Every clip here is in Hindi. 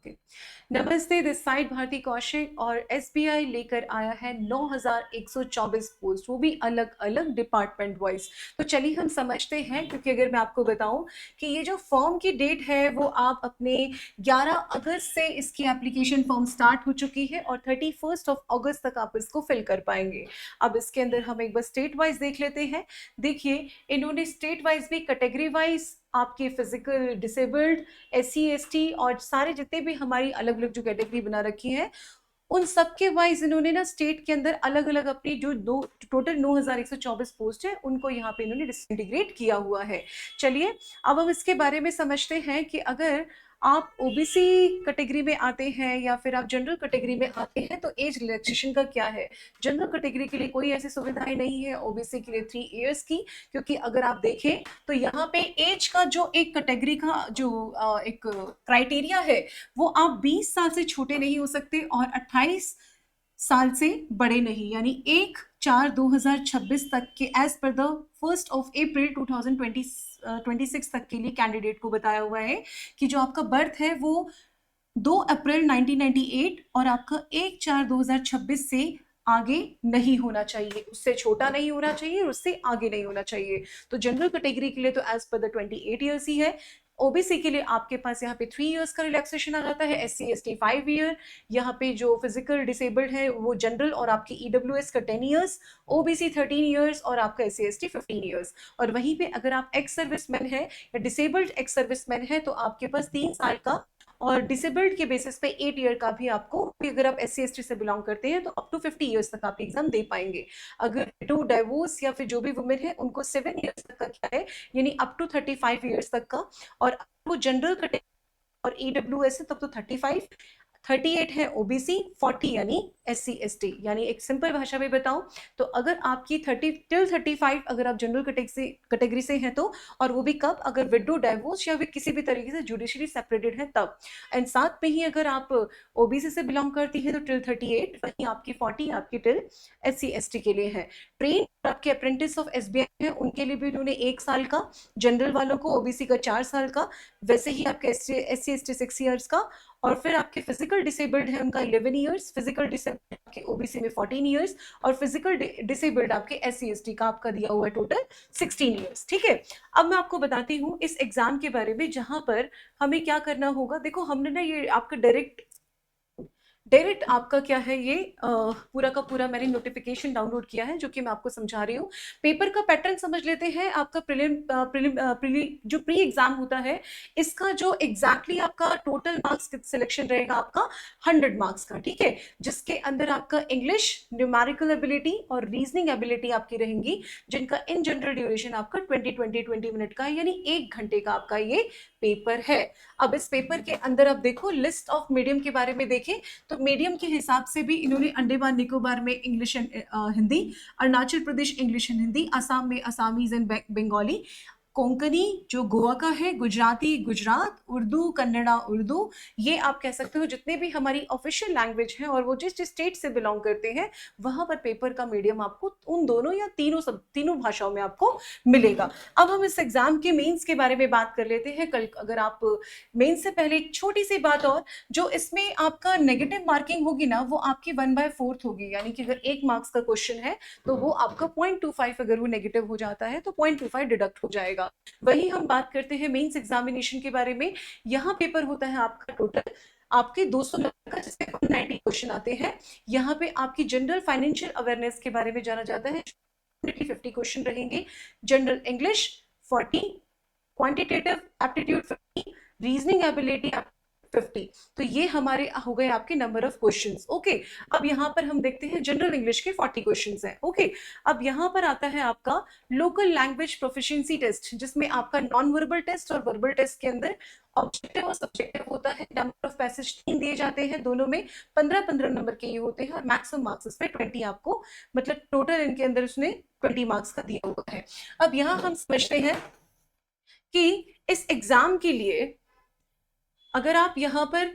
ओके। नमस्ते, दिस साइड भारती कौशिक और एसबीआई लेकर आया है 9124 पोस्ट, वो भी अलग अलग डिपार्टमेंट वाइज। तो चलिए हम समझते हैं, क्योंकि अगर मैं आपको बताऊं कि ये जो फॉर्म की डेट है वो आप अपने 11 अगस्त से इसकी एप्लीकेशन फॉर्म स्टार्ट हो चुकी है और 31 तक आप इसको फिल कर पाएंगे। अब इसके अंदर हम एक बार स्टेट वाइज देख लेते हैं। देखिए, इन्होंने स्टेट वाइज भी कैटेगरी वाइज आपके फिजिकल डिसेबल्ड, SC ST और सारे जितने भी हमारी अलग अलग जो कैटेगरी बना रखी है उन सबके वाइज इन्होंने ना स्टेट के अंदर अलग अलग अपनी जो दो टोटल 9124 पोस्ट है उनको यहाँ पे इन्होंने डिसइंटीग्रेट किया हुआ है। चलिए अब हम इसके बारे में समझते हैं कि अगर आप ओबीसी कैटेगरी में आते हैं या फिर आप जनरल कैटेगरी में आते हैं तो एज रिलैक्सेशन का क्या है। जनरल कैटेगरी के लिए कोई ऐसी सुविधाएं नहीं है, ओबीसी के लिए 3 इयर्स की। क्योंकि अगर आप देखें तो यहाँ पे एज का जो एक कैटेगरी का जो एक क्राइटेरिया है वो आप 20 साल से छोटे नहीं हो सकते और 28 साल से बड़े नहीं, यानी 1/4/2026 तक के एज पर द 1 अप्रैल 2026 तक के लिए कैंडिडेट को बताया हुआ है कि जो आपका बर्थ है वो 2 अप्रैल 1998 और आपका 1/4/2026 से आगे नहीं होना चाहिए, उससे छोटा नहीं होना चाहिए और उससे आगे नहीं होना चाहिए। तो जनरल कैटेगरी के लिए तो as per the 28 years he है। ओबीसी के लिए आपके पास यहाँ पे 3 इयर्स का रिलैक्सेशन आ जाता है, SC ST 5 ईयर। यहाँ पे जो फिजिकल डिसेबल्ड है वो जनरल और आपकी EWS का 10 इयर्स, ओबीसी 13 इयर्स और आपका SC ST 15 इयर्स। और वहीं पे अगर आप एक्स सर्विसमैन है या डिसेबल्ड एक्स सर्विसमैन है तो आपके पास 3 साल का और डिसेबल्ड के बेसिस पे 8 ईयर का भी आपको, अगर आप SC ST से बिलोंग करते हैं तो अप टू 50 इयर्स तक आप एग्जाम दे पाएंगे। अगर टू डाइवोर्स या फिर जो भी वुमेन है उनको 7 इयर्स तक का क्या है, यानी अप टू 35 इयर्स तक का। और वो जनरल कैटेगरी और EWS है तब तो 35, 38 है ओबीसी, 40 यानी SC ST। यानी एक सिंपल भाषा में बताऊं तो अगर आपकी 30 टिल 35 अगर आप जनरल कैटेगरी से हैं तो, और वो भी कब, अगर विडो डाइवोर्स या फिर किसी भी तरीके से जुडिशरी सेपरेटेड है तब। एंड साथ में ही अगर आप ओबीसी से बिलोंग करती है तो टिल 38, वहीं आपकी 40 आपकी टिल SC ST के लिए है। ट्रेन आपके अप्रेंटिस ऑफ SBI है उनके लिए भी उन्होंने 1 साल का, जनरल वालों को ओबीसी का 4 साल का, वैसे ही आपके SC ST 6 इयर्स का। और फिर आपके फिजिकल डिसेबल्ड है उनका 11 इयर्स, फिजिकल डिसेबल्ड आपके ओबीसी में 14 इयर्स और फिजिकल डिसेबल्ड आपके SC ST का आपका दिया हुआ है टोटल 16 इयर्स। ठीक है, अब मैं आपको बताती हूँ इस एग्जाम के बारे में, जहां पर हमें क्या करना होगा। देखो हमने ना ये आपका डायरेक्ट आपका क्या है, ये पूरा का पूरा मैंने नोटिफिकेशन डाउनलोड किया है जो कि मैं आपको समझा रही हूँ। पेपर का पैटर्न समझ लेते हैं। आपका जो प्री एग्जाम होता है इसका जो एग्जैक्टली आपका टोटल मार्क्स सिलेक्शन रहेगा आपका 100 मार्क्स का। ठीक है, जिसके अंदर आपका इंग्लिश, न्यूमेरिकल एबिलिटी और रीजनिंग एबिलिटी आपकी रहेंगी, जिनका इन जनरल ड्यूरेशन आपका 20 मिनट का है, यानी 1 घंटे का आपका ये पेपर है। अब इस पेपर के अंदर आप देखो लिस्ट ऑफ मीडियम के बारे में देखें तो मीडियम के हिसाब से भी इन्होंने अंडमान निकोबार में English and Hindi, Arunachal Pradesh English and Hindi, Assam में असामीज एंड बंगाली, कोंकणी जो गोवा का है, गुजराती गुजरात, उर्दू कन्नड़ा उर्दू, ये आप कह सकते हो जितने भी हमारी ऑफिशियल लैंग्वेज है और वो जिस जिस स्टेट से बिलोंग करते हैं वहां पर पेपर का मीडियम आपको उन दोनों या तीनों भाषाओं में आपको मिलेगा। अब हम इस एग्जाम के मेंस के बारे में बात कर लेते हैं। कल अगर आप मेंस से पहले एक छोटी सी बात और, जो इसमें आपका नेगेटिव मार्किंग होगी ना वो आपकी 1/4 होगी, यानी कि अगर 1 मार्क्स का क्वेश्चन है तो वो आपका 0.25, अगर वो नेगेटिव हो जाता है तो 0.25 डिडक्ट हो जाएगा। वही हम बात करते हैं मेंस एग्जामिनेशन के बारे में। यहाँ पेपर होता है आपका टोटल आपके 200 नंबर का, जिसमें 190 क्वेश्चन आते हैं। यहाँ पे आपकी जनरल फाइनेंशियल अवेयरनेस के बारे में जाना जाता है, 50 क्वेश्चन रहेंगे। General English 40, quantitative aptitude 50, reasoning ability 50। तो ये हमारे हो गए आपके नंबर ऑफ क्वेश्चंस। ओके, अब यहाँ पर हम देखते हैं जनरल इंग्लिश के 40 क्वेश्चंस हैं। ओके, अब यहाँ पर आता है आपका लोकल लैंग्वेज प्रोफिशिएंसी टेस्ट, जिसमें आपका नॉन वर्बल टेस्ट और वर्बल टेस्ट के अंदर ऑब्जेक्टिव और सब्जेक्टिव होता है। नंबर ऑफ पैसेज 3 दिए जाते हैं, दोनों में 15-15 नंबर के ये होते हैं और मैक्सिमम मार्क्स इसमें 20 आपको, मतलब टोटल इनके अंदर उसने 20 मार्क्स का दिया हुआ है। अब यहाँ हम समझते हैं कि इस एग्जाम के लिए अगर आप यहाँ पर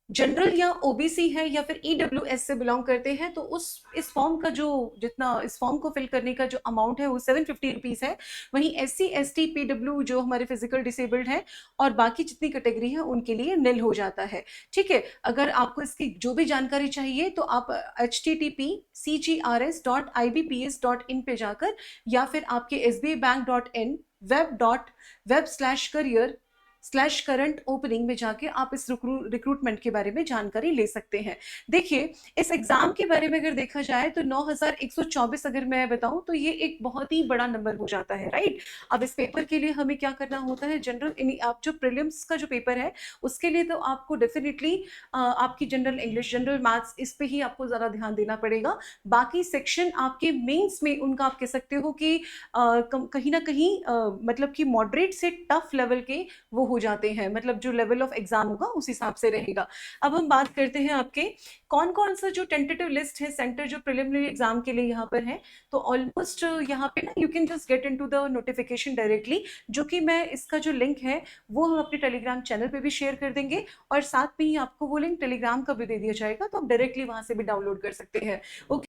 जनरल या ओबीसी है या फिर ईडब्ल्यूएस से बिलोंग करते हैं, तो उस इस फॉर्म का जो जितना इस फॉर्म को फिल करने का जो अमाउंट है वो 750 रुपीज है। वहीं एससी एसटी पीडब्ल्यू जो हमारे फिजिकल डिसेबल्ड है और बाकी जितनी कैटेगरी है उनके लिए निल हो जाता है। ठीक है, अगर आपको इसकी जो भी जानकारी चाहिए तो आप http://cgrs.ibps.in पे जाकर या फिर आपके sbibank.in web.web/career/करंट ओपनिंग में जाके आप इस रिक्रूटमेंट के बारे में जानकारी ले सकते हैं। देखिए, इस एग्जाम के बारे में अगर देखा जाए तो 9124 अगर मैं बताऊं तो ये एक बहुत ही बड़ा नंबर हो जाता है, राइट। अब इस पेपर के लिए हमें क्या करना होता है, जनरल आप जो प्रीलिम्स का जो पेपर है उसके लिए तो आपको डेफिनेटली आपकी जनरल इंग्लिश, जनरल मैथ्स, इस पे ही आपको ज्यादा ध्यान देना पड़ेगा। बाकी सेक्शन आपके मेंस में उनका आप कह सकते हो कि कहीं ना कहीं मतलब कि मॉडरेट से टफ लेवल के वो हो जाते हैं, मतलब जो लेवल ऑफ एग्जाम होगा उस हिसाब से रहेगा। अब हम बात करते हैं आपके कौन कौन सा जो टेंटेटिव लिस्ट है सेंटर जो प्रिलिमिनरी एग्जाम के लिए यहाँ पर है। तो ऑलमोस्ट यहाँ पे ना you can just get into the notification directly, जो कि मैं इसका जो लिंक है वो हम अपने टेलीग्राम चैनल पे भी शेयर कर देंगे और साथ में ही आपको वो लिंक टेलीग्राम का भी दे दिया जाएगा, तो आप डायरेक्टली वहां से भी डाउनलोड कर सकते हैं। Okay,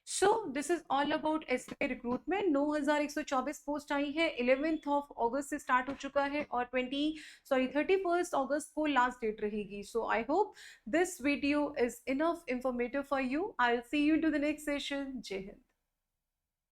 so this is all about SBI recruitment. 9124 post आई है, 11th ऑफ अगस्त से स्टार्ट हो चुका है और 31st अगस्त को लास्ट डेट रहेगी। So I hope this video is enough informative for you. I will see you to the next session. Jai Hind.